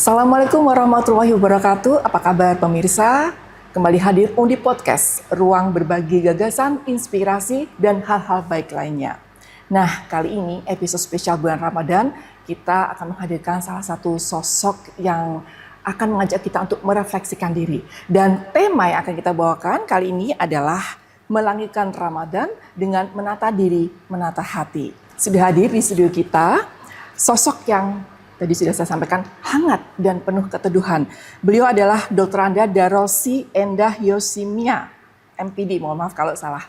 Assalamualaikum warahmatullahi wabarakatuh. Apa kabar pemirsa? Kembali hadir Undi Podcast, ruang berbagi gagasan, inspirasi, dan hal-hal baik lainnya. Nah, kali ini episode spesial bulan Ramadan, kita akan menghadirkan salah satu sosok yang akan mengajak kita untuk merefleksikan diri. Dan tema yang akan kita bawakan kali ini adalah melangitkan Ramadan dengan menata diri, menata hati. Sudah hadir di studio kita, sosok yang tadi sudah saya sampaikan hangat dan penuh keteduhan. Beliau adalah Dr. Anda Darosi Endah Yosimia, MPD, mohon maaf kalau salah.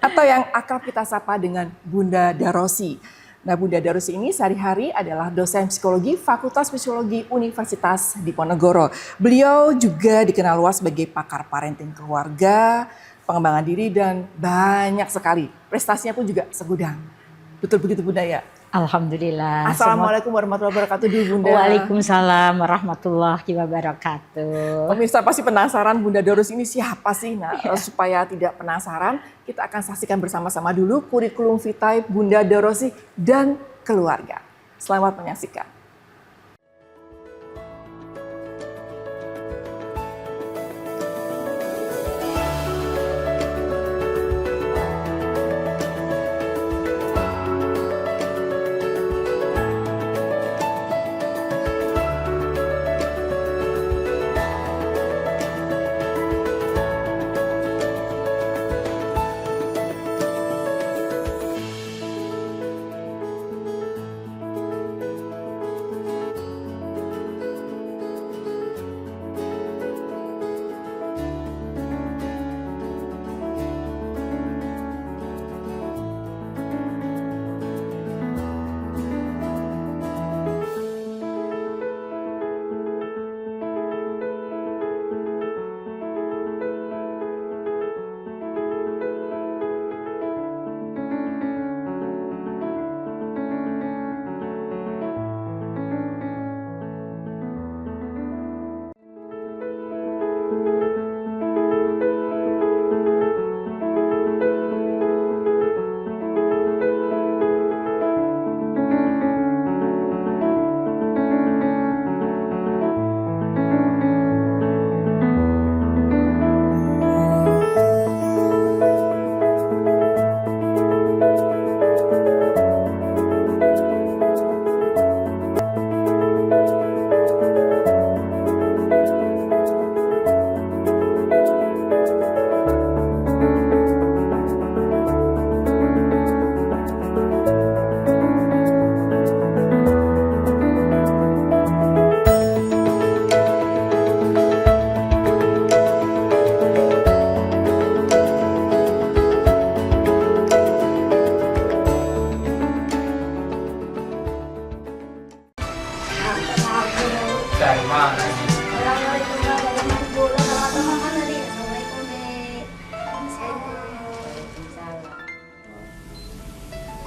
Atau yang akrab kita sapa dengan Bunda Darosi. Nah, Bunda Darosi ini sehari-hari adalah dosen psikologi Fakultas Psikologi Universitas Diponegoro. Beliau juga dikenal luas sebagai pakar parenting keluarga, pengembangan diri, dan banyak sekali. Prestasinya pun juga segudang. Betul begitu Bunda ya? Alhamdulillah. Assalamualaikum warahmatullahi wabarakatuh Bunda. Waalaikumsalam warahmatullahi wabarakatuh. Pemirsa pasti penasaran Bunda Darosi ini siapa sih? Nah, supaya tidak penasaran, kita akan saksikan bersama-sama dulu kurikulum vitae Bunda Darosi dan keluarga. Selamat menyaksikan.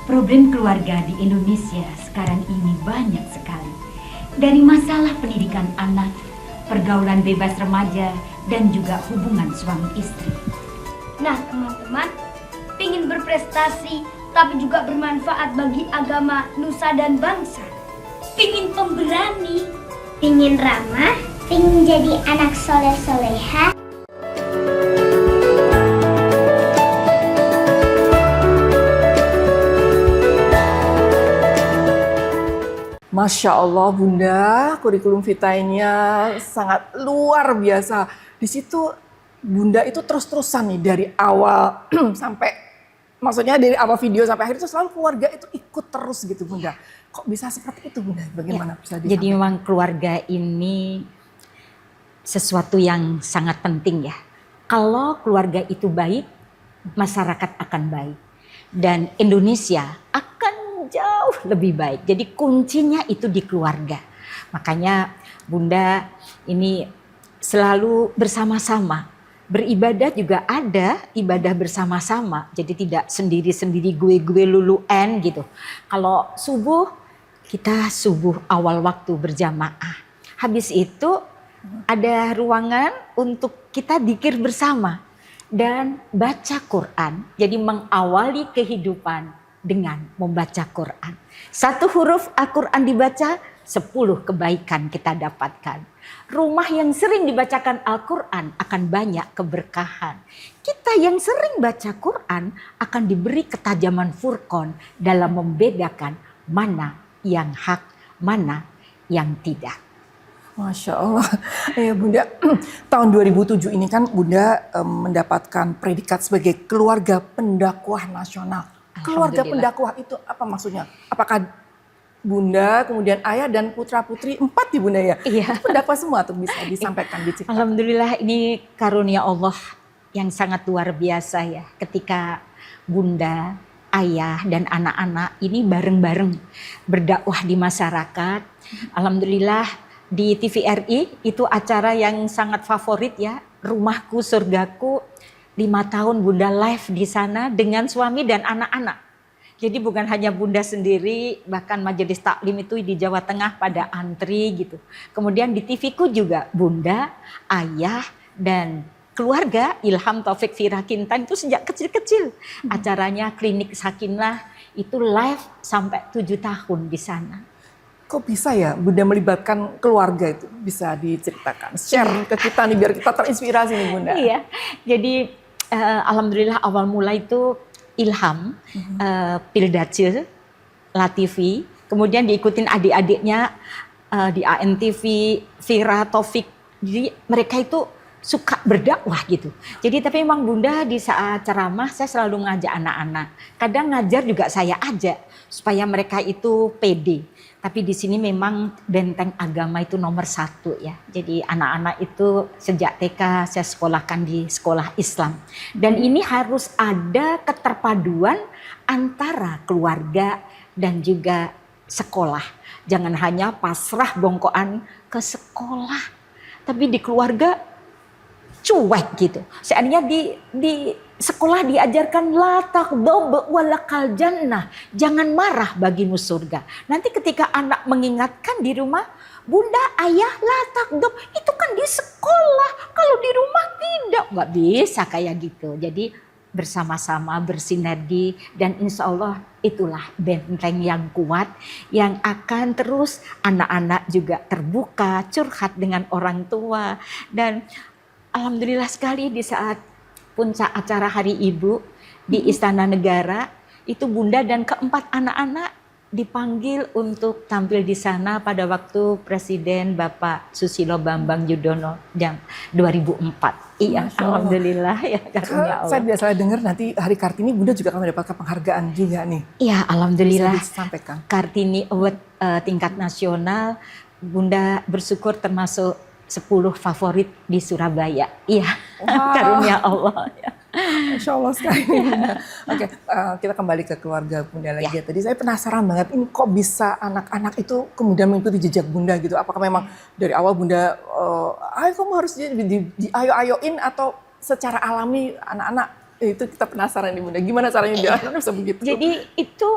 Problem keluarga di Indonesia sekarang ini banyak sekali. Dari masalah pendidikan anak, pergaulan bebas remaja, dan juga hubungan suami istri. Nah teman-teman, pingin berprestasi tapi juga bermanfaat bagi agama, nusa dan bangsa. Pingin pemberani, pingin ramah, pingin jadi anak soleh-soleha. Masya Allah Bunda, kurikulum vitae-nya sangat luar biasa. Di situ Bunda itu terus-terusan nih dari awal sampai, maksudnya dari awal video sampai akhir itu selalu keluarga itu ikut terus gitu Bunda. Kok bisa seperti itu Bunda? Bagaimana bisa disampaikan? Jadi memang keluarga ini sesuatu yang sangat penting ya. Kalau keluarga itu baik, masyarakat akan baik. Dan Indonesia akan jauh lebih baik. Jadi kuncinya itu di keluarga. Makanya Bunda ini selalu bersama-sama. Beribadah juga ada ibadah bersama-sama. Jadi tidak sendiri-sendiri gue luluan gitu. Kalau subuh, kita subuh awal waktu berjamaah. Habis itu ada ruangan untuk kita dzikir bersama. Dan baca Quran. Jadi mengawali kehidupan dengan membaca Quran. 1 huruf Al-Quran dibaca, 10 kebaikan kita dapatkan. Rumah yang sering dibacakan Al-Quran akan banyak keberkahan. Kita yang sering baca Quran akan diberi ketajaman furqan dalam membedakan mana yang hak, mana yang tidak. Masya Allah. Ya Bunda, tahun 2007 ini kan Bunda mendapatkan predikat sebagai keluarga pendakwah nasional. Keluarga Alhamdulillah. pendakwah itu apa maksudnya? Apakah Bunda, kemudian ayah dan putra-putri 4 ya Bunda ya? Iya. Itu pendakwah semua tuh bisa disampaikan, diceritakan. Alhamdulillah ini karunia Allah yang sangat luar biasa ya. Ketika Bunda, ayah dan anak-anak ini bareng-bareng berdakwah di masyarakat. Alhamdulillah di TVRI itu acara yang sangat favorit ya. Rumahku Surgaku, 5 tahun Bunda live di sana dengan suami dan anak-anak. Jadi bukan hanya Bunda sendiri, bahkan majelis taklim itu di Jawa Tengah pada antri gitu. Kemudian di TV-ku juga Bunda, ayah dan keluarga Ilham Taufik Fira Kintan itu sejak kecil-kecil. Acaranya Klinik Sakinah itu live sampai 7 tahun di sana. Kok bisa ya Bunda melibatkan keluarga itu? Bisa diceritakan, share ke kita nih biar kita terinspirasi nih Bunda. Iya, jadi alhamdulillah awal mula itu Ilham, Pildace, Latifi, kemudian diikutin adik-adiknya di ANTV, Vira, Taufik. Jadi mereka itu suka berdakwah gitu. Jadi tapi memang Bunda di saat ceramah saya selalu ngajak anak-anak. Kadang ngajar juga saya ajak supaya mereka itu pede. Tapi di sini memang benteng agama itu nomor 1 ya. Jadi anak-anak itu sejak TK saya sekolahkan di sekolah Islam. Dan ini harus ada keterpaduan antara keluarga dan juga sekolah. Jangan hanya pasrah bongkoan ke sekolah. Tapi di keluarga cuek gitu. Seandainya di sekolah diajarkan la taghdab walakal jannah, jangan marah bagimu surga. Nanti ketika anak mengingatkan di rumah, Bunda, ayah la taghdab, itu kan di sekolah, kalau di rumah tidak. Nggak bisa kayak gitu. Jadi bersama-sama bersinergi dan insya Allah itulah benteng yang kuat yang akan terus anak-anak juga terbuka, curhat dengan orang tua. Dan alhamdulillah sekali di saat puncak acara Hari Ibu di Istana Negara itu Bunda dan keempat anak-anak dipanggil untuk tampil di sana pada waktu Presiden Bapak Susilo Bambang Yudhoyono yang 2004. Iya, Masya Allah. Alhamdulillah ya karunia Saya Allah. biasa dengar nanti hari Kartini Bunda juga akan mendapatkan penghargaan juga nih. Iya, alhamdulillah. Bisa disampaikan. Kartini Award tingkat nasional, Bunda bersyukur termasuk 10 favorit di Surabaya. Iya, Wah. karunia Allah. Masya Allah sekali Bunda. Oke, kita kembali ke keluarga Bunda lagi. Ya. Tadi saya penasaran banget, ini kok bisa anak-anak itu kemudian mengikuti jejak Bunda gitu? Apakah memang dari awal Bunda, ayo kamu harus diayo-ayoin atau secara alami anak-anak itu kita penasaran nih Bunda. Gimana caranya biar anak bisa begitu? Jadi itu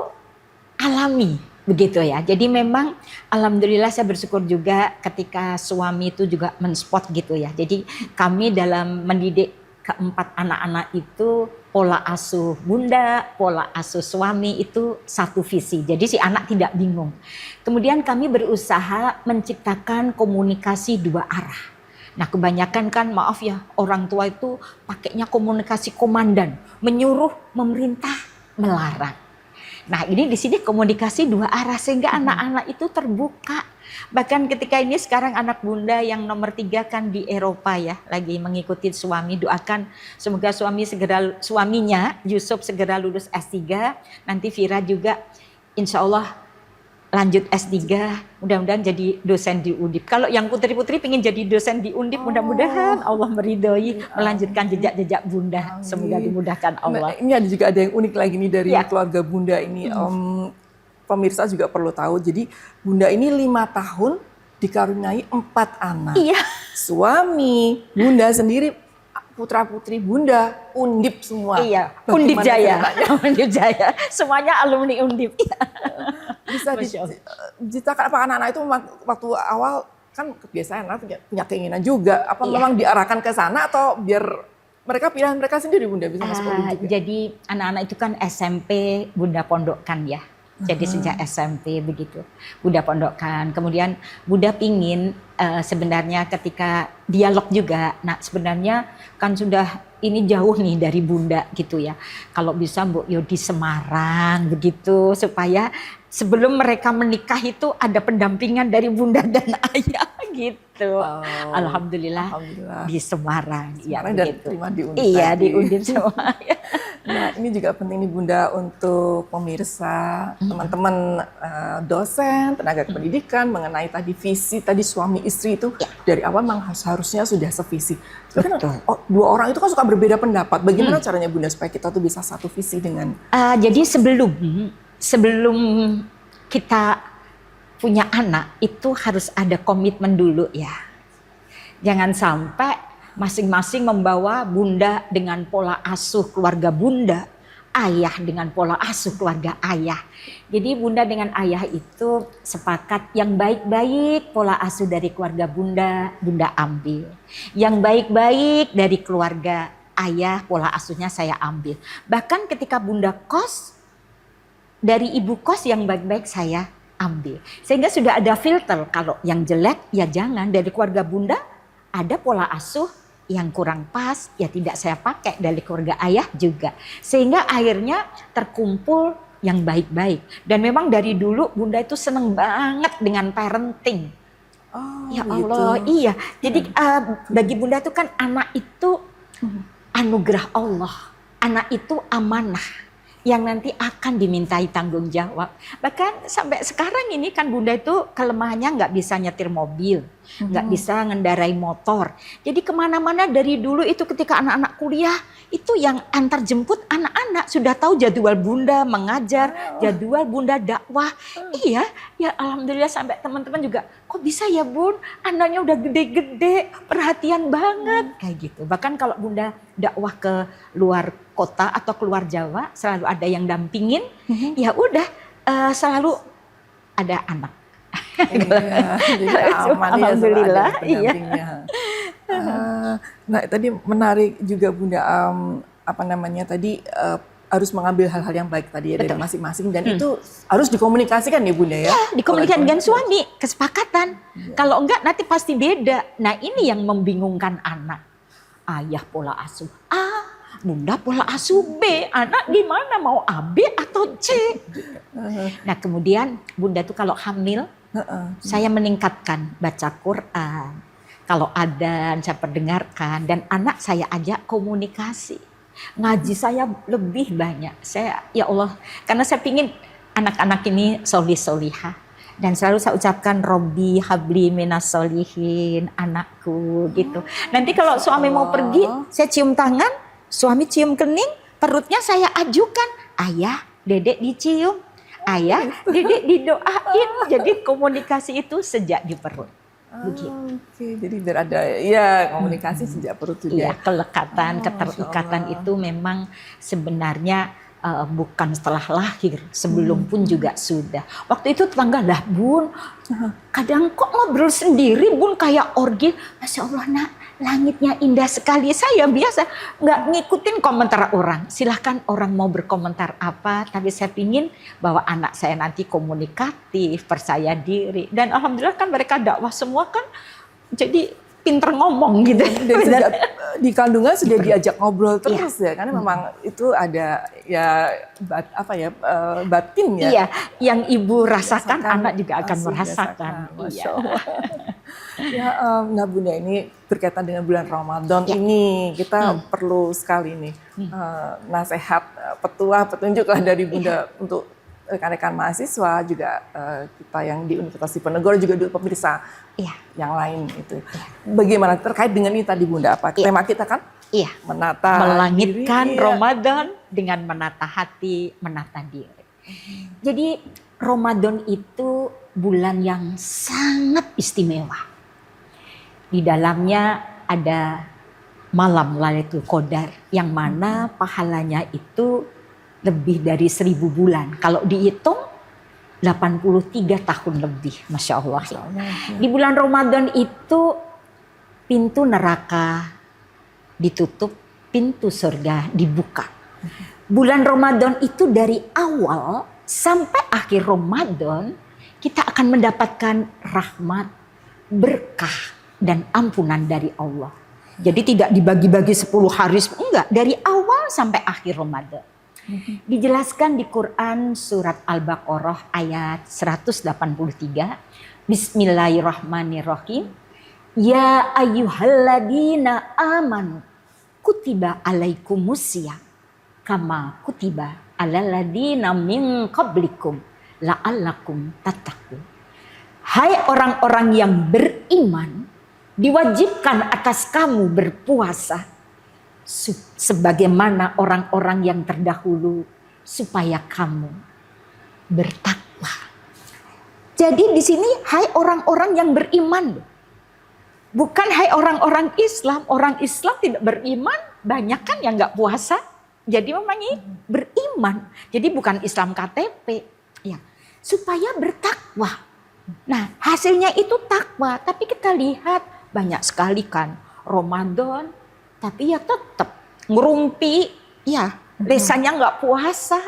alami begitu ya. Jadi memang alhamdulillah saya bersyukur juga ketika suami itu juga menspot gitu ya. Jadi kami dalam mendidik keempat anak-anak itu pola asuh Bunda, pola asuh suami itu satu visi. Jadi si anak tidak bingung. Kemudian kami berusaha menciptakan komunikasi 2 arah. Nah kebanyakan kan maaf ya orang tua itu pakainya komunikasi komandan, menyuruh, memerintah, melarang. Nah ini di sini komunikasi 2 arah sehingga anak-anak itu terbuka. Bahkan ketika ini sekarang anak Bunda yang nomor 3 kan di Eropa ya, lagi mengikuti suami, doakan semoga suaminya Yusuf segera lulus S3, nanti Vira juga insya Allah lanjut S3, mudah-mudahan jadi dosen di Undip. Kalau yang putri-putri pengen jadi dosen di Undip, mudah-mudahan Allah meridhoi melanjutkan jejak-jejak Bunda. Semoga dimudahkan Allah. Nah, ini juga ada yang unik lagi nih dari Ya. keluarga Bunda ini. Pemirsa juga perlu tahu. Jadi Bunda ini 5 tahun dikaruniai 4 anak. Iya. Suami, Bunda sendiri, putra-putri Bunda, Undip semua. Iya, Bagaimana Undip Jaya. ceritanya? Undip Jaya. Semuanya alumni Undip. Bisa Masya Allah. diceritakan apa anak-anak itu waktu awal kan kebiasaan anak punya keinginan juga. Apa Iya. memang diarahkan ke sana atau biar mereka pilihan mereka sendiri Bunda bisa masuk Olim juga. Jadi anak-anak itu kan SMP Bunda pondokkan ya. Jadi sejak SMP begitu Bunda pondokkan. Kemudian Bunda pingin sebenarnya ketika dialog juga. Nah sebenarnya kan sudah ini jauh nih dari Bunda gitu ya. Kalau bisa Mbok Yo di Semarang begitu supaya sebelum mereka menikah itu ada pendampingan dari Bunda dan ayah gitu. Alhamdulillah di Semarang ya dan begitu. terima di Undip Iya tadi. di Undip semua. Nah ini juga penting nih Bunda untuk pemirsa, teman-teman dosen, tenaga kependidikan mengenai tadi visi tadi suami istri itu dari awal memang harusnya sudah sevisi. Karena dua orang itu kan suka berbeda pendapat. Bagaimana caranya Bunda supaya kita tuh bisa satu visi dengan? Jadi sebelum kita punya anak itu harus ada komitmen dulu ya. Jangan sampai masing-masing membawa Bunda dengan pola asuh keluarga Bunda, ayah dengan pola asuh keluarga ayah. Jadi Bunda dengan ayah itu sepakat yang baik-baik pola asuh dari keluarga Bunda, Bunda ambil. Yang baik-baik dari keluarga ayah, pola asuhnya saya ambil. Bahkan ketika Bunda kos, dari ibu kos yang baik-baik saya ambil. Sehingga sudah ada filter, kalau yang jelek ya jangan. Dari keluarga Bunda ada pola asuh yang kurang pas ya tidak saya pakai, dari keluarga ayah juga. Sehingga akhirnya terkumpul yang baik-baik. Dan memang dari dulu Bunda itu seneng banget dengan parenting. Ya Allah, gitu. Iya. Jadi bagi Bunda itu kan anak itu anugerah Allah. Anak itu amanah yang nanti akan dimintai tanggung jawab. Bahkan sampai sekarang ini kan Bunda itu kelemahannya nggak bisa nyetir mobil, nggak bisa ngendarai motor. Jadi kemana-mana dari dulu itu ketika anak-anak kuliah itu yang antar jemput anak-anak sudah tahu jadwal Bunda mengajar, jadwal Bunda dakwah. Iya, ya alhamdulillah sampai teman-teman juga, kok bisa ya Bun, anaknya udah gede-gede, perhatian banget kayak gitu. Bahkan kalau Bunda dakwah ke luar kota atau keluar Jawa selalu ada yang dampingin, ya udah selalu ada anak. Iya, jadi aman Alhamdulillah, ya, nah tadi menarik juga Bunda apa namanya tadi harus mengambil hal-hal yang baik tadi ya dari masing-masing dan itu harus dikomunikasikan ya Bunda ya. Ya, dikomunikasikan dengan suami, kesepakatan. Kalau enggak nanti pasti beda. Nah ini yang membingungkan anak. Ayah pola asuh A, Bunda pola asuh B, anak gimana mau A, B atau C? Nah kemudian Bunda tuh kalau hamil, saya meningkatkan baca Quran. Kalau adzan saya perdengarkan dan anak saya ajak komunikasi. Ngaji saya lebih banyak. Saya ya Allah, karena saya pingin anak-anak ini solih-solihah. Dan selalu saya ucapkan Robbi habli minas solihin, anakku gitu. Nanti kalau suami mau pergi, saya cium tangan, suami cium kening, perutnya saya ajukan. Ayah, dedek dicium. Ayah, dedek didoain. Jadi komunikasi itu sejak di perut. Oke, jadi biar ada ya komunikasi sejak perut juga. Iya, kelekatan, keterikatan itu memang sebenarnya bukan setelah lahir, sebelum pun juga sudah. Waktu itu tetangga, lah Bun, kadang kok ngobrol sendiri Bun kayak orgi. Masya Allah nak, langitnya indah sekali. Saya biasa nggak ngikutin komentar orang. Silahkan orang mau berkomentar apa, tapi saya pingin bahwa anak saya nanti komunikatif, percaya diri. Dan alhamdulillah kan mereka dakwah semua kan jadi pinter ngomong gitu. Dan sejak di kandungan sudah diajak ngobrol terus ya, karena memang itu ada ya batin ya. Iya, yang ibu rasakan anak juga akan merasakan. Masya Allah. Ya, nah Bunda ini berkaitan dengan bulan Ramadan ini kita perlu sekali nih nasihat, petunjuk lah dari Bunda untuk rekan-rekan mahasiswa juga kita yang di Universitas Diponegoro juga dulu pemirsa yang lain itu. Bagaimana terkait dengan ini tadi Bunda apa tema kita kan? Iya. Menata melangitkan diri, Ramadan dengan menata hati, menata diri. Jadi Ramadan itu bulan yang sangat istimewa. Di dalamnya ada malam Lailatul Qadar yang mana pahalanya itu lebih dari 1000 bulan. Kalau dihitung 83 tahun lebih, Masya Allah. Di bulan Ramadan itu pintu neraka ditutup pintu surga dibuka. Bulan Ramadan itu dari awal sampai akhir Ramadan kita akan mendapatkan rahmat, berkah, dan ampunan dari Allah. Jadi tidak dibagi-bagi 10 hari, enggak, dari awal sampai akhir Ramadan. Dijelaskan di Quran surat Al-Baqarah ayat 183. Bismillahirrahmanirrahim. Ya ayyuhalladzina amanu kutiba alaikumusiyam kama kutiba alal ladzina min qablikum la'allakum tattaqun. Hai orang-orang yang beriman, diwajibkan atas kamu berpuasa sebagaimana orang-orang yang terdahulu supaya kamu bertakwa. Jadi di sini hai orang-orang yang beriman, bukan hai orang-orang Islam. Orang Islam tidak beriman, banyak kan yang nggak puasa. Jadi memang ini beriman. Jadi bukan Islam KTP, ya, supaya bertakwa. Nah hasilnya itu takwa. Tapi kita lihat banyak sekali kan Ramadan, tapi ya tetap ngerumpi, ya lisannya nggak puasa,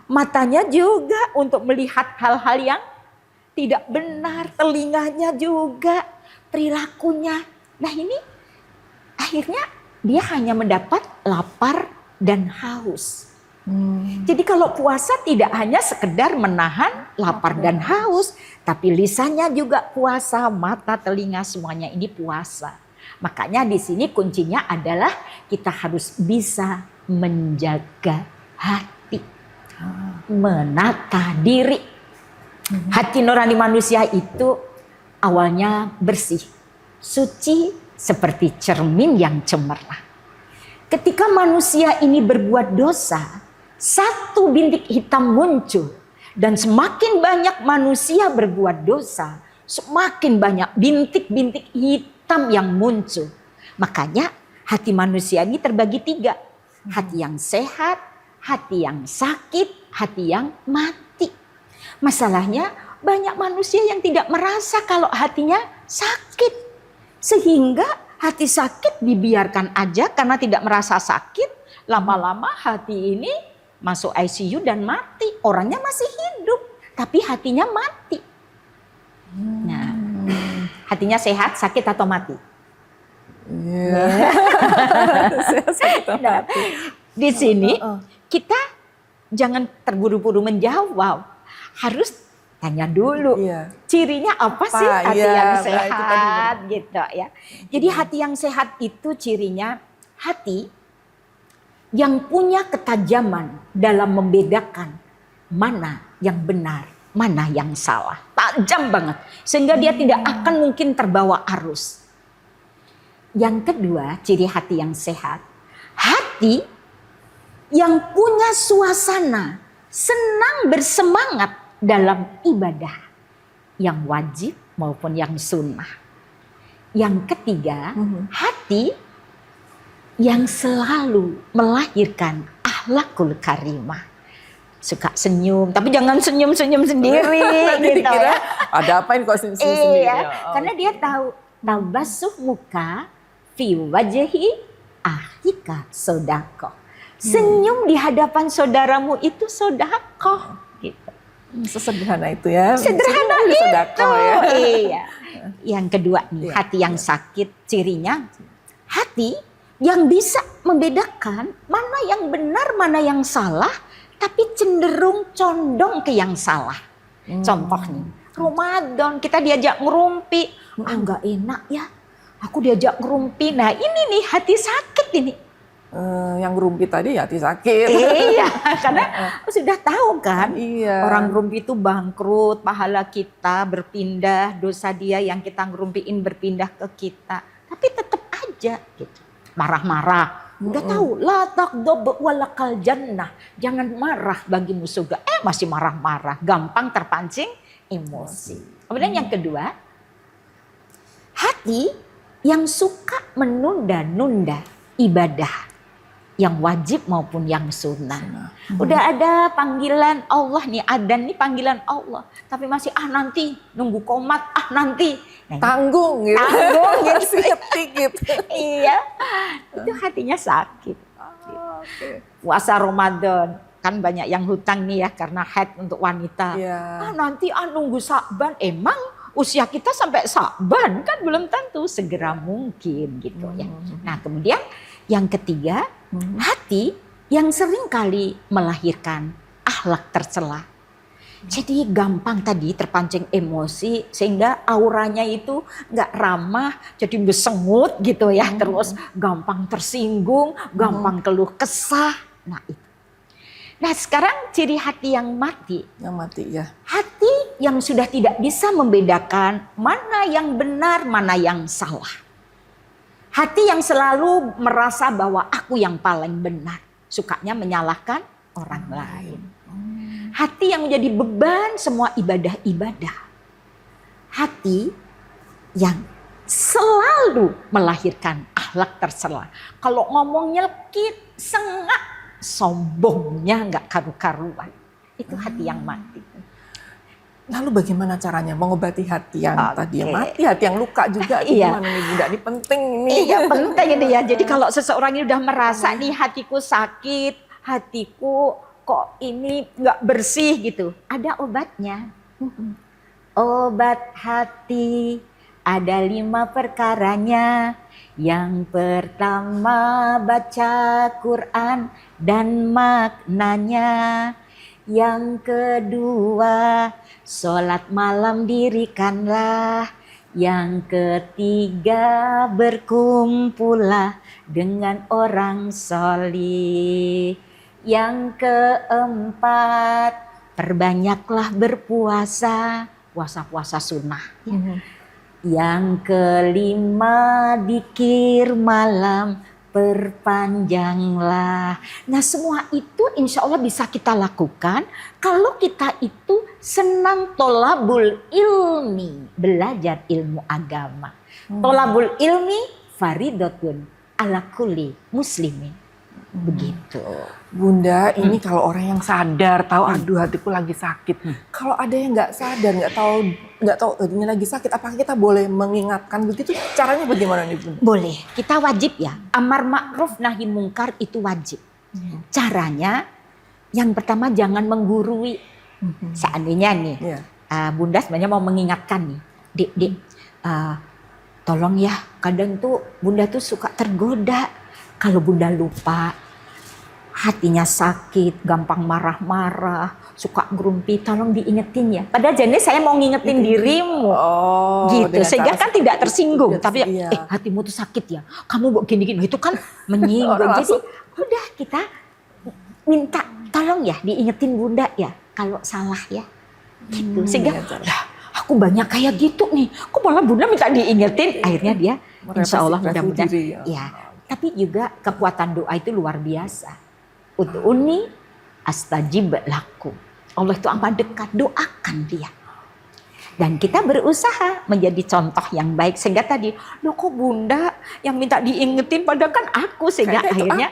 matanya juga untuk melihat hal-hal yang tidak benar, telinganya juga, perilakunya. Nah ini akhirnya dia hanya mendapat lapar dan haus. Jadi kalau puasa tidak hanya sekedar menahan lapar dan haus, tapi lisannya juga puasa, mata, telinga semuanya ini puasa. Makanya di sini kuncinya adalah kita harus bisa menjaga hati, menata diri. Hati nurani manusia itu awalnya bersih, suci seperti cermin yang cemerlang. Ketika manusia ini berbuat dosa, satu bintik hitam muncul, dan semakin banyak manusia berbuat dosa, semakin banyak bintik-bintik hitam yang muncul. Makanya hati manusia ini terbagi 3. Hati yang sehat, hati yang sakit, hati yang mati. Masalahnya banyak manusia yang tidak merasa kalau hatinya sakit. Sehingga hati sakit dibiarkan aja karena tidak merasa sakit. Lama-lama hati ini masuk ICU dan mati. Orangnya masih hidup, tapi hatinya mati. Nah, hatinya sehat, sakit atau mati? Nah, di sini kita jangan terburu-buru menjawab. Harus tanya dulu. Cirinya apa sih hati yang sehat gitu ya. Jadi hati yang sehat itu cirinya hati yang punya ketajaman dalam membedakan mana yang benar, mana yang salah. Tajam banget. Sehingga dia tidak akan mungkin terbawa arus. Yang kedua, ciri hati yang sehat. Hati yang punya suasana senang bersemangat dalam ibadah. Yang wajib maupun yang sunnah. Yang ketiga, hati yang selalu melahirkan akhlakul karimah. Suka senyum, tapi jangan senyum-senyum sendiri gitu ya. Ada apa ini kok senyum sendiri? Karena dia tahu tabassuh muka fi wajhi akhika sodako. Senyum di hadapan saudaramu itu sodako. Gitu. Sesederhana itu ya. Sederhana itu. Sodako, ya. Iya. Yang kedua nih, hati yang sakit cirinya hati yang bisa membedakan mana yang benar, mana yang salah, tapi cenderung condong ke yang salah. Contoh nih, Ramadan kita diajak ngerumpi, nggak enak ya, aku diajak ngerumpi. Nah ini nih hati sakit ini. Yang ngerumpi tadi hati sakit. Iya, karena sudah tahu kan, orang ngerumpi itu bangkrut, pahala kita berpindah, dosa dia yang kita ngerumpiin berpindah ke kita, tapi tetap aja gitu. Marah-marah, udah tahu la taqdab walakal jannah, jangan marah bagimu surga, masih marah-marah, gampang terpancing emosi. Kemudian yang kedua, hati yang suka menunda-nunda ibadah. yang wajib maupun yang sunnah. Udah ada panggilan Allah nih, adzan nih panggilan Allah, tapi masih nanti nunggu komat, nanti Tanggung gitu. Tanggung gitu. Masih ngetik gitu. Iya, itu hatinya sakit. Puasa Ramadan kan banyak yang hutang nih ya karena haid untuk wanita. Nanti nunggu Sya'ban, emang usia kita sampai Sya'ban kan belum tentu, segera mungkin gitu ya. Nah kemudian yang ketiga, hati yang sering kali melahirkan akhlak tercela. Jadi gampang tadi terpancing emosi sehingga auranya itu nggak ramah, jadi besengut gitu ya, terus gampang tersinggung, gampang keluh kesah. Nah itu. Nah sekarang ciri hati yang mati. Yang mati ya. Hati yang sudah tidak bisa membedakan mana yang benar, mana yang salah. Hati yang selalu merasa bahwa aku yang paling benar. Sukanya menyalahkan orang lain. Hati yang menjadi beban semua ibadah-ibadah. Hati yang selalu melahirkan akhlak tercela. Kalau ngomong nyelkit, sengak, sombongnya nggak karu-karuan. Itu hati yang mati. Lalu bagaimana caranya mengobati hati yang tadi yang mati, hati yang luka juga? Gimana nih Bunda? Ini penting nih. Iya penting ini ya. Jadi kalau seseorang ini udah merasa nih hatiku sakit, hatiku kok ini nggak bersih gitu, ada obatnya. Obat hati ada 5 perkaranya. Yang pertama baca Quran dan maknanya. Yang kedua sholat malam dirikanlah. Yang ketiga berkumpullah dengan orang solih. Yang keempat perbanyaklah berpuasa, puasa-puasa sunnah. Yang kelima dzikir malam, perpanjanglah. Nah semua itu insya Allah bisa kita lakukan kalau kita itu senang tolabul ilmi, belajar ilmu agama. Tolabul ilmi faridotun ala kulli muslimin. Begitu. Bunda, ini kalau orang yang sadar tahu aduh hatiku lagi sakit. Kalau ada yang nggak sadar, nggak tahu ini lagi sakit, apakah kita boleh mengingatkan begitu? Caranya bagaimana nih Bunda? Boleh, kita wajib ya. Amar ma'ruf nahi mungkar itu wajib. Caranya yang pertama jangan menggurui. Seandainya nih, Bunda sebenarnya mau mengingatkan nih, Dik, tolong ya, kadang tuh Bunda tuh suka tergoda. Kalau Bunda lupa, hatinya sakit, gampang marah-marah, suka grumpi, tolong diingetin ya. Padahal jenis saya mau ngingetin dirimu, gitu. Sehingga kan tidak tersinggung. Tapi hatimu tuh sakit ya, kamu kok gini-gini, itu kan menyinggung. Jadi udah kita minta tolong ya diingetin Bunda ya, kalau salah ya. Gitu. Sehingga aku banyak kayak gitu nih, kok malah Bunda minta diingetin. Akhirnya dia insya Allah mudah-mudahan ya. Tapi juga kekuatan doa itu luar biasa. Ud'uni astajib lakum. Allah itu amat dekat, doakan dia. Dan kita berusaha menjadi contoh yang baik. Sehingga tadi, loh kok Bunda yang minta diingetin padahal kan aku. Sehingga akhirnya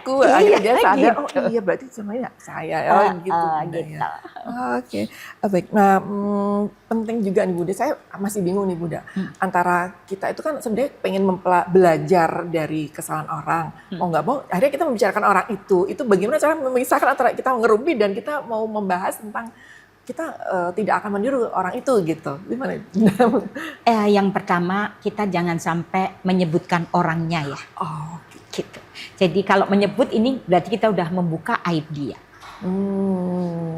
dia sadar, gitu. oh iya berarti semuanya saya gitu. Gitu. Oke. Baik, nah penting juga nih Bunda, saya masih bingung nih Bunda. Antara kita itu kan sebenarnya pengen belajar dari kesalahan orang. Mau nggak mau, akhirnya kita membicarakan orang itu bagaimana cara memisahkan antara kita ngerumpi dan kita mau membahas tentang kita tidak akan meniru orang itu gitu. Gimana? Yang pertama kita jangan sampai menyebutkan orangnya ya. Gitu. Jadi kalau menyebut ini berarti kita udah membuka aib dia.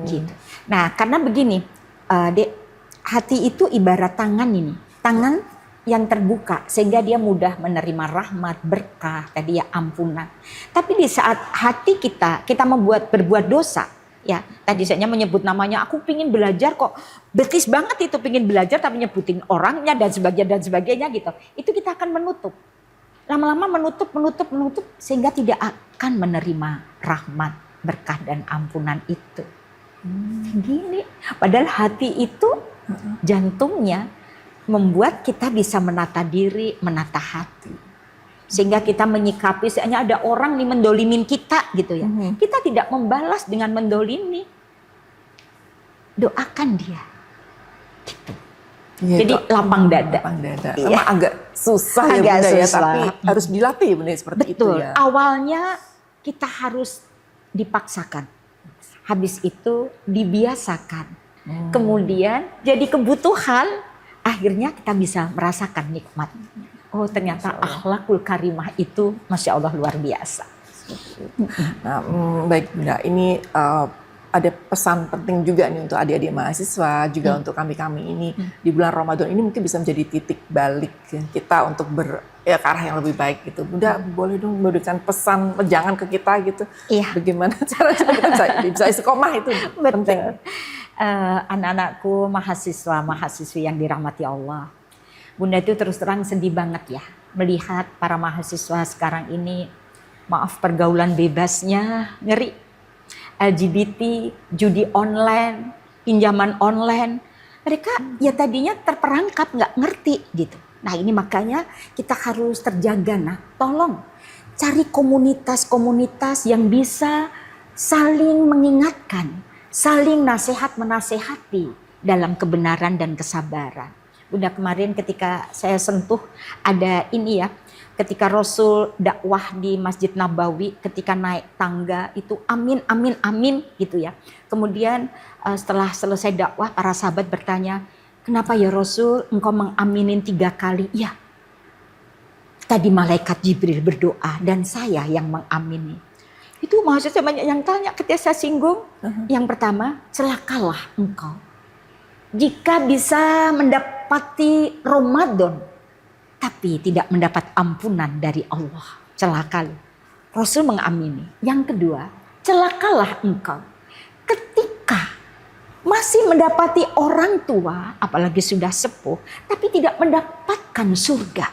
Gitu. Nah karena begini, Dek, hati itu ibarat tangan ini. Tangan yang terbuka sehingga dia mudah menerima rahmat, berkah, tadi ya ampunan. Tapi di saat hati kita berbuat dosa, ya tadi saya menyebut namanya, aku pingin belajar kok, betis banget itu pingin belajar tapi nyebutin orangnya dan sebagainya gitu. Itu kita akan menutup. Lama-lama menutup sehingga tidak akan menerima rahmat, berkah dan ampunan itu. Gini, padahal hati itu jantungnya membuat kita bisa menata diri, menata hati. Sehingga kita menyikapi, seandainya ada orang nih mendolimin kita gitu ya. Kita tidak membalas dengan mendolimi. Doakan dia. Gitu. Iya, Jadi lapang dada. Lapang dada. Iya. Memang agak susah ya Agak Bunda ya, susah. tapi harus dilatih Bunda seperti Betul. itu ya. Awalnya kita harus dipaksakan. Habis itu dibiasakan. Kemudian jadi kebutuhan, akhirnya kita bisa merasakan nikmat. Oh ternyata akhlakul karimah itu Masya Allah luar biasa. Nah, baik Bunda, ini ada pesan penting juga nih untuk adik-adik mahasiswa, juga untuk kami-kami ini di bulan Ramadan ini mungkin bisa menjadi titik balik kita untuk ke arah yang lebih baik gitu. Bunda boleh dong memberikan pesan jangan ke kita gitu. Iya. Bagaimana caranya kita bisa istiqomah itu penting. Anak-anakku mahasiswa-mahasiswi yang dirahmati Allah. Bunda itu terus terang sedih banget ya melihat para mahasiswa sekarang ini, maaf pergaulan bebasnya ngeri. LGBT, judi online, pinjaman online, mereka ya tadinya terperangkap nggak ngerti gitu. Nah ini makanya kita harus terjaga. Nah tolong cari komunitas-komunitas yang bisa saling mengingatkan, saling nasihat menasehati dalam kebenaran dan kesabaran. Bunda kemarin ketika saya sentuh ada ini ya. Ketika Rasul dakwah di Masjid Nabawi, ketika naik tangga itu amin, amin, amin gitu ya. Kemudian setelah selesai dakwah para sahabat bertanya, kenapa ya Rasul engkau mengaminin 3 kali? Ya, tadi malaikat Jibril berdoa dan saya yang mengamini. Itu maksudnya banyak yang tanya ketika saya singgung. Yang pertama, celakalah engkau jika bisa mendapati Ramadan tapi tidak mendapat ampunan dari Allah. Celaka lu. Rasul mengamini. Yang kedua, celakalah engkau ketika masih mendapati orang tua, apalagi sudah sepuh, tapi tidak mendapatkan surga.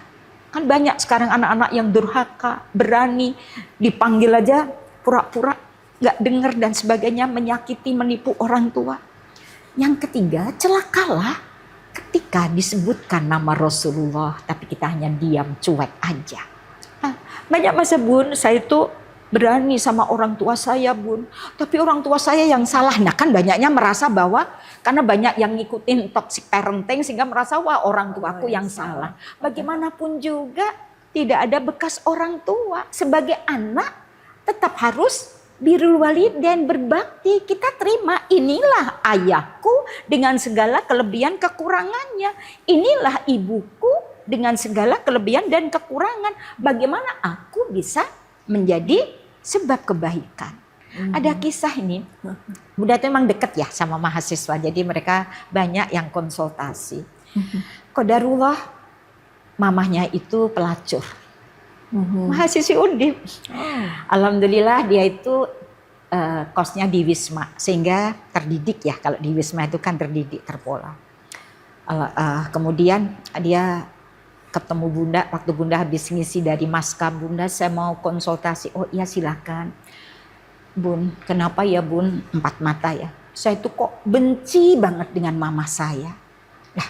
Kan banyak sekarang anak-anak yang durhaka, berani, dipanggil aja pura-pura gak dengar dan sebagainya, menyakiti, menipu orang tua. Yang ketiga, celakalah ketika disebutkan nama Rasulullah tapi kita hanya diam cuek aja. Banyak masa Bun, saya itu berani sama orang tua saya Bun, tapi orang tua saya yang salah. Nah kan banyaknya merasa bahwa karena banyak yang ngikutin toxic parenting sehingga merasa wah orang tuaku yang salah. Bagaimanapun juga tidak ada bekas orang tua. Sebagai anak tetap harus birrul walidain, berbakti. Kita terima inilah ayahku dengan segala kelebihan kekurangannya. Inilah ibuku dengan segala kelebihan dan kekurangan. Bagaimana aku bisa menjadi sebab kebaikan. Ada kisah ini. Bunda itu memang dekat ya sama mahasiswa. Jadi mereka banyak yang konsultasi. Qadarullah mamahnya itu pelacur. Mahasiswi Undip. Alhamdulillah dia itu kosnya di Wisma sehingga terdidik ya, kalau di Wisma itu kan terdidik terpola. Kemudian dia ketemu Bunda waktu Bunda habis ngisi dari Maska. Bunda saya mau konsultasi. Oh iya silakan Bun. Kenapa ya Bun? 4 mata ya. Saya itu kok benci banget dengan mama saya. Lah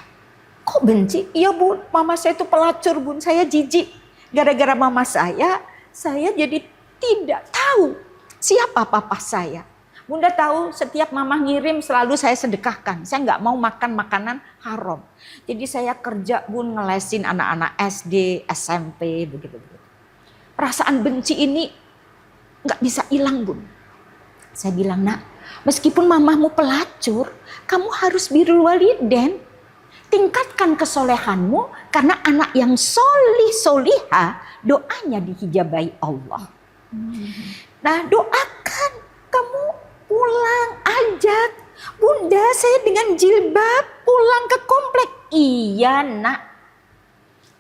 kok benci? Iya Bun, mama saya itu pelacur Bun, saya jijik. Gara-gara mama saya jadi tidak tahu siapa papa saya. Bunda tahu setiap mama ngirim selalu saya sedekahkan. Saya nggak mau makan makanan haram. Jadi saya kerja Bun ngelesin anak-anak SD, SMP, begitu-begitu. Perasaan benci ini nggak bisa hilang Bun. Saya bilang nak, meskipun mamamu pelacur, kamu harus birrul walidain. Tingkatkan kesolehanmu karena anak yang solih-solihah doanya dihijabai Allah. Nah doakan, kamu pulang ajak. Bunda saya dengan jilbab pulang ke komplek. Iya nak,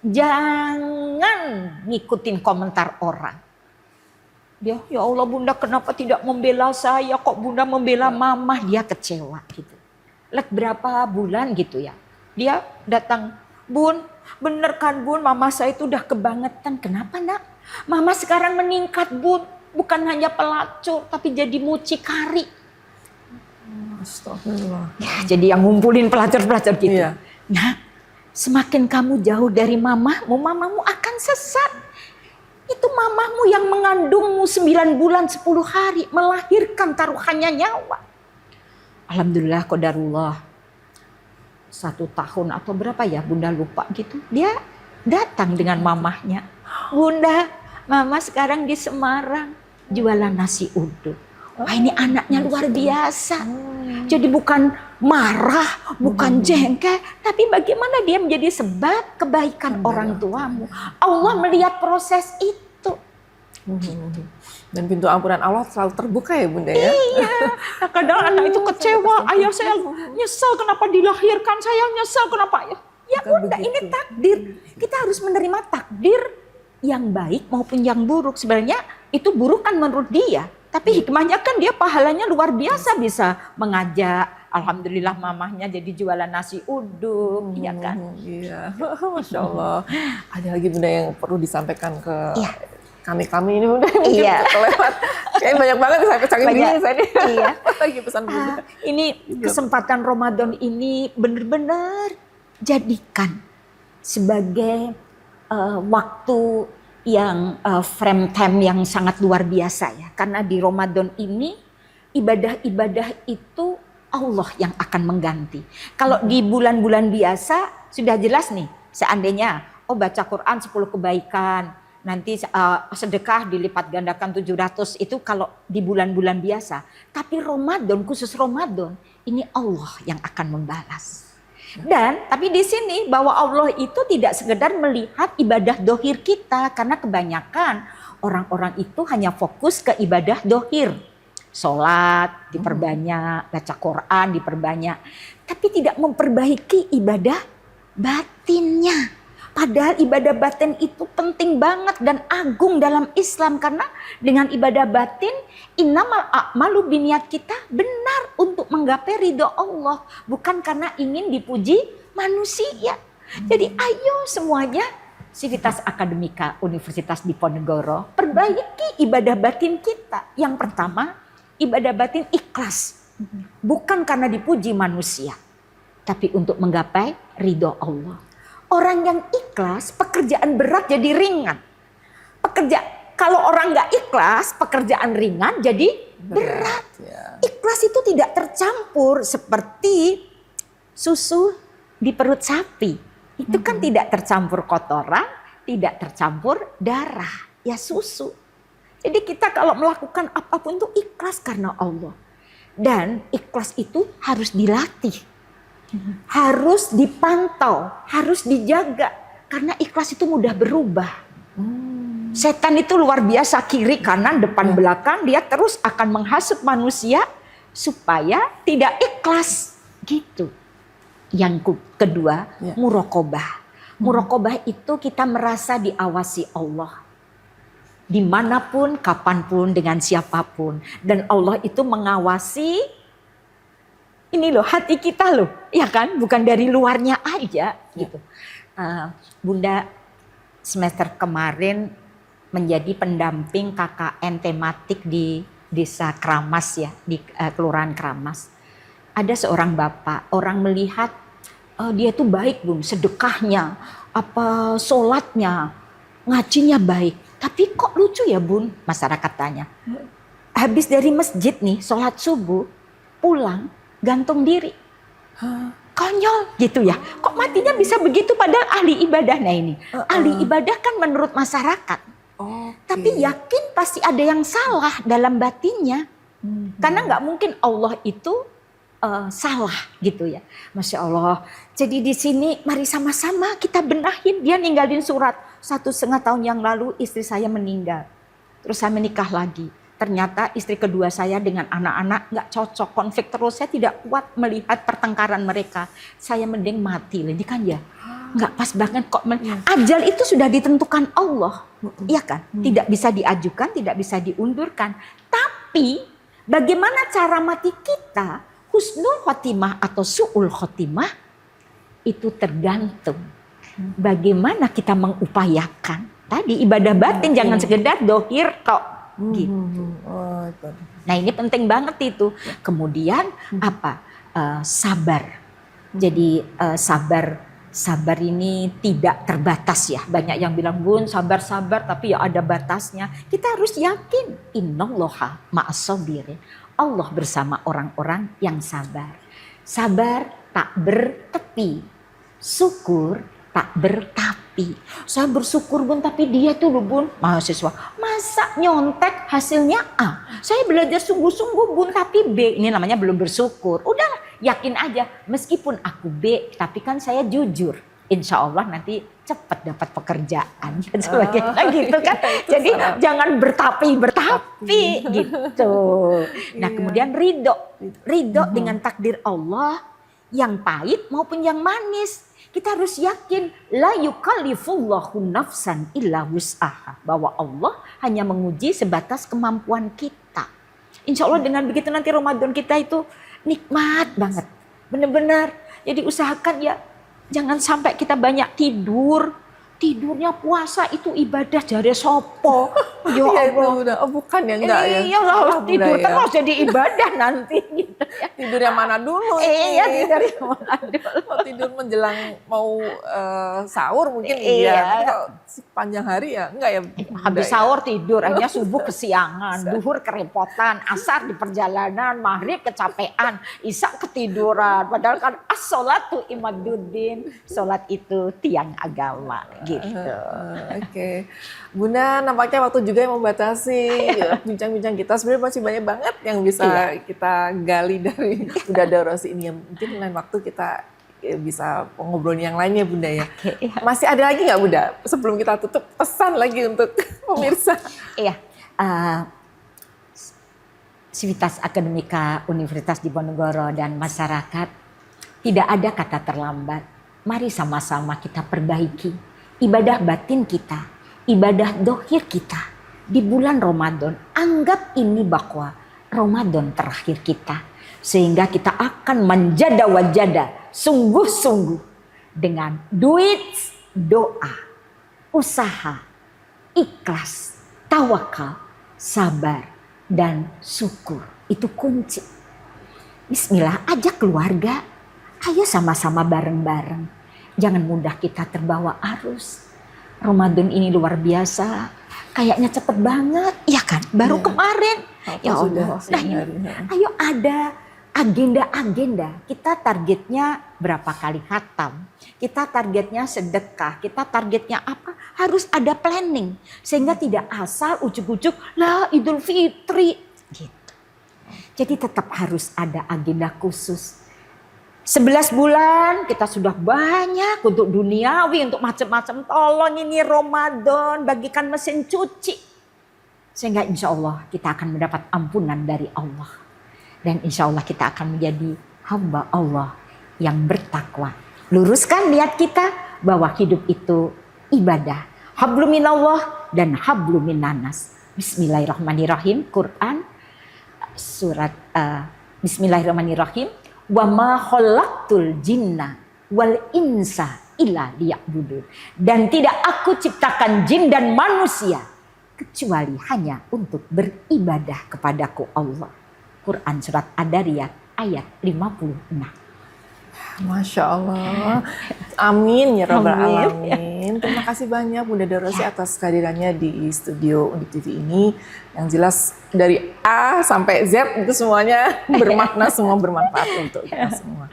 jangan ngikutin komentar orang. Dia ya Allah Bunda kenapa tidak membela saya, kok Bunda membela mama. Dia kecewa gitu. Berapa bulan gitu ya. Dia datang, Bun, bener kan Bun, mama saya itu udah kebangetan. Kenapa nak? Mama sekarang meningkat Bun, bukan hanya pelacur, tapi jadi mucikari. Astagfirullah. Ya, jadi yang ngumpulin pelacur-pelacur gitu. Iya. Nah, semakin kamu jauh dari mamamu akan sesat. Itu mamahmu yang mengandungmu 9 bulan 10 hari, melahirkan taruhannya nyawa. Alhamdulillah qadarullah. 1 tahun atau berapa ya Bunda lupa gitu. Dia datang dengan mamahnya. Bunda, mama sekarang di Semarang jualan nasi uduk. Wah, ini anaknya luar biasa. Jadi bukan marah, bukan jengkel, tapi bagaimana dia menjadi sebab kebaikan orang tuamu. Allah melihat proses itu. Dan pintu ampunan Allah selalu terbuka ya Bunda ya. Iya, nah, kadang anak itu kecewa. Ayah saya nyesel kenapa dilahirkan, saya nyesel kenapa. Ya Bunda, ini takdir. Kita harus menerima takdir yang baik maupun yang buruk. Sebenarnya itu buruk kan menurut dia. Tapi hikmahnya kan dia pahalanya luar biasa, bisa mengajak. Alhamdulillah mamahnya jadi jualan nasi uduk, ya kan? Iya, Masya Allah. Ada lagi Bunda yang perlu disampaikan ke kami ini Bunda. Iya. Kelewat. Kayaknya banyak banget saking Banyak. bingung saya nih. Iya. Lagi pesan Bunda. Ini kesempatan Ramadan ini benar-benar jadikan sebagai waktu yang frame time yang sangat luar biasa ya. Karena di Ramadan ini ibadah-ibadah itu Allah yang akan mengganti. Kalau di bulan-bulan biasa sudah jelas nih, seandainya baca Quran 10 kebaikan, nanti sedekah dilipat gandakan 700, itu kalau di bulan-bulan biasa. Tapi Ramadan, khusus Ramadan, ini Allah yang akan membalas. Dan tapi di sini bahwa Allah itu tidak sekedar melihat ibadah dohir kita, karena kebanyakan orang-orang itu hanya fokus ke ibadah dohir, sholat diperbanyak, baca Quran diperbanyak, tapi tidak memperbaiki ibadah batinnya. Padahal ibadah batin itu penting banget dan agung dalam Islam, karena dengan ibadah batin innamal a'malu biniat, kita benar untuk menggapai ridho Allah, bukan karena ingin dipuji manusia. Jadi ayo semuanya, Civitas Akademika Universitas Diponegoro, perbaiki ibadah batin kita. Yang pertama, ibadah batin ikhlas, bukan karena dipuji manusia, tapi untuk menggapai ridho Allah. Orang yang ikhlas, pekerjaan berat jadi ringan. Kalau orang nggak ikhlas, pekerjaan ringan jadi berat. Ya. Ikhlas itu tidak tercampur seperti susu di perut sapi. Itu kan tidak tercampur kotoran, tidak tercampur darah, ya susu. Jadi kita kalau melakukan apapun itu ikhlas karena Allah. Dan ikhlas itu harus dilatih. Harus dipantau, harus dijaga, karena ikhlas itu mudah berubah. Setan itu luar biasa, kiri kanan depan belakang, dia terus akan menghasut manusia supaya tidak ikhlas gitu. Yang kedua, muraqabah. Muraqabah itu kita merasa diawasi Allah, dimanapun, kapanpun, dengan siapapun, dan Allah itu mengawasi. Ini loh hati kita loh, ya kan? Bukan dari luarnya aja gitu. Bunda semester kemarin menjadi pendamping KKN tematik di Desa Kramas ya, di Kelurahan Kramas. Ada seorang bapak, orang melihat dia tuh baik Bun, sedekahnya, sholatnya, ngajinya baik. Tapi kok lucu ya Bun, masyarakat tanya. Habis dari masjid nih, sholat subuh, pulang, gantung diri, konyol gitu ya. Kok matinya bisa begitu padahal ahli ibadah. Nah ini ahli ibadah kan menurut masyarakat, tapi yakin pasti ada yang salah dalam batinnya, karena nggak mungkin Allah itu salah gitu ya. Masya Allah. Jadi di sini mari sama-sama kita benahin. Dia ninggalin surat, 1,5 tahun yang lalu istri saya meninggal, terus saya menikah lagi. Ternyata istri kedua saya dengan anak-anak nggak cocok, konflik terus. Saya tidak kuat melihat pertengkaran mereka. Saya mending mati. Ini kan ya nggak pas banget kok. Ajal itu sudah ditentukan Allah, iya kan? Tidak bisa diajukan, tidak bisa diundurkan. Tapi bagaimana cara mati kita, husnul khotimah atau su'ul khotimah, itu tergantung bagaimana kita mengupayakan. Tadi ibadah batin jangan sekedar dohir tok. Gitu. Nah ini penting banget itu. Kemudian sabar. Jadi sabar sabar ini tidak terbatas ya. Banyak yang bilang, Bun sabar-sabar tapi ya ada batasnya. Kita harus yakin, innallaha ma'as-sabirin. Allah bersama orang-orang yang sabar. Sabar tak bertepi, syukur tak bertapi. Saya bersyukur Bun, tapi dia tuh loh Bun, mahasiswa, masa nyontek hasilnya A. Saya belajar sungguh-sungguh Bun, tapi B. Ini namanya belum bersyukur. Udahlah, yakin aja. Meskipun aku B, tapi kan saya jujur. Insya Allah nanti cepat dapat pekerjaan dan sebagainya gitu kan. Jadi jangan bertapi gitu. Nah kemudian ridho dengan takdir Allah yang pahit maupun yang manis. Kita harus yakin la yukallifullahu nafsan illa wus'aha, bahwa Allah hanya menguji sebatas kemampuan kita. Insya Allah dengan begitu nanti Ramadan kita itu nikmat banget, benar-benar. Jadi usahakan ya jangan sampai kita banyak tidur. Tidurnya puasa itu ibadah jare sopo. Ya Allah. Bukan ya, enggak ya. Iyalah, tidur terus jadi ibadah nanti gitu ya. Tidur yang mana dulu? Iya, tidur yang mana dulu. Tidur menjelang mau sahur mungkin iya. Tapi kalau sepanjang hari ya enggak ya. Habis sahur tidur, akhirnya subuh kesiangan, duhur kerepotan, asar di perjalanan, maghrib kecapean, isya ketiduran. Padahal kan as-sholatu imaduddin, sholat itu tiang agama gitu. Oke. Bunda, nampaknya waktu juga yang membatasi bincang-bincang kita. Sebenarnya masih banyak banget yang bisa kita gali dari Bunda Dorosi ini. Mungkin lain waktu kita bisa ngobrolin yang lainnya Bunda ya. Masih ada lagi nggak Bunda? Sebelum kita tutup, pesan lagi untuk pemirsa. Iya. Civitas Akademika Universitas Diponegoro dan masyarakat, tidak ada kata terlambat. Mari sama-sama kita perbaiki ibadah batin kita, ibadah dohir kita di bulan Ramadan. Anggap ini bahwa Ramadan terakhir kita. Sehingga kita akan menjada wajada sungguh-sungguh dengan duit, doa, usaha, ikhlas, tawakal, sabar, dan syukur. Itu kunci. Bismillah, ajak keluarga. Ayo sama-sama bareng-bareng. Jangan mudah kita terbawa arus. Ramadan ini luar biasa. Kayaknya cepet banget. Ya kan? Baru kemarin. Ya Allah. Ayo ada agenda-agenda. Kita targetnya berapa kali khatam. Kita targetnya sedekah. Kita targetnya apa? Harus ada planning. Sehingga tidak asal ujuk-ujuk. Lah Idul Fitri. Gitu. Jadi tetap harus ada agenda khusus. 11 bulan kita sudah banyak untuk duniawi, untuk macam-macam. Tolong ini Ramadan, bagikan mesin cuci. Sehingga insya Allah kita akan mendapat ampunan dari Allah. Dan insya Allah kita akan menjadi hamba Allah yang bertakwa. Luruskan niat kita bahwa hidup itu ibadah. Hablum minallah dan hablum minannas. Bismillahirrahmanirrahim. Quran surat Bismillahirrahmanirrahim. Wa ma khalaqtul jinna wal insa illa liya'budun. Dan tidak aku ciptakan jin dan manusia kecuali hanya untuk beribadah kepadaku Allah. Quran surat Ad-Dariyat ayat 56. Masya Allah. Amin ya Rabbal Alamin. Terima kasih banyak Bunda Dorosi atas kehadirannya di studio Undip TV ini. Yang jelas dari A sampai Z itu semuanya bermakna, semua bermanfaat untuk kita semua.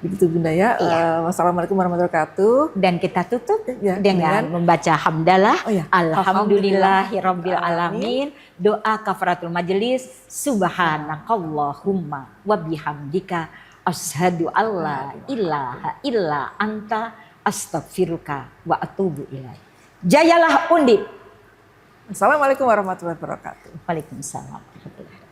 Begitu Bunda ya. Wassalamualaikum warahmatullahi wabarakatuh. Dan kita tutup dengan membaca hamdalah. Alhamdulillahirabbil alamin. Doa kafaratul majelis. Subhanakallahumma wa bihamdika asyhadu alla ilaha illa anta astaghfiruka wa atubu ilaik. Jayalah Undip. Assalamualaikum warahmatullahi wabarakatuh. Waalaikumsalam warahmatullahi wabarakatuh.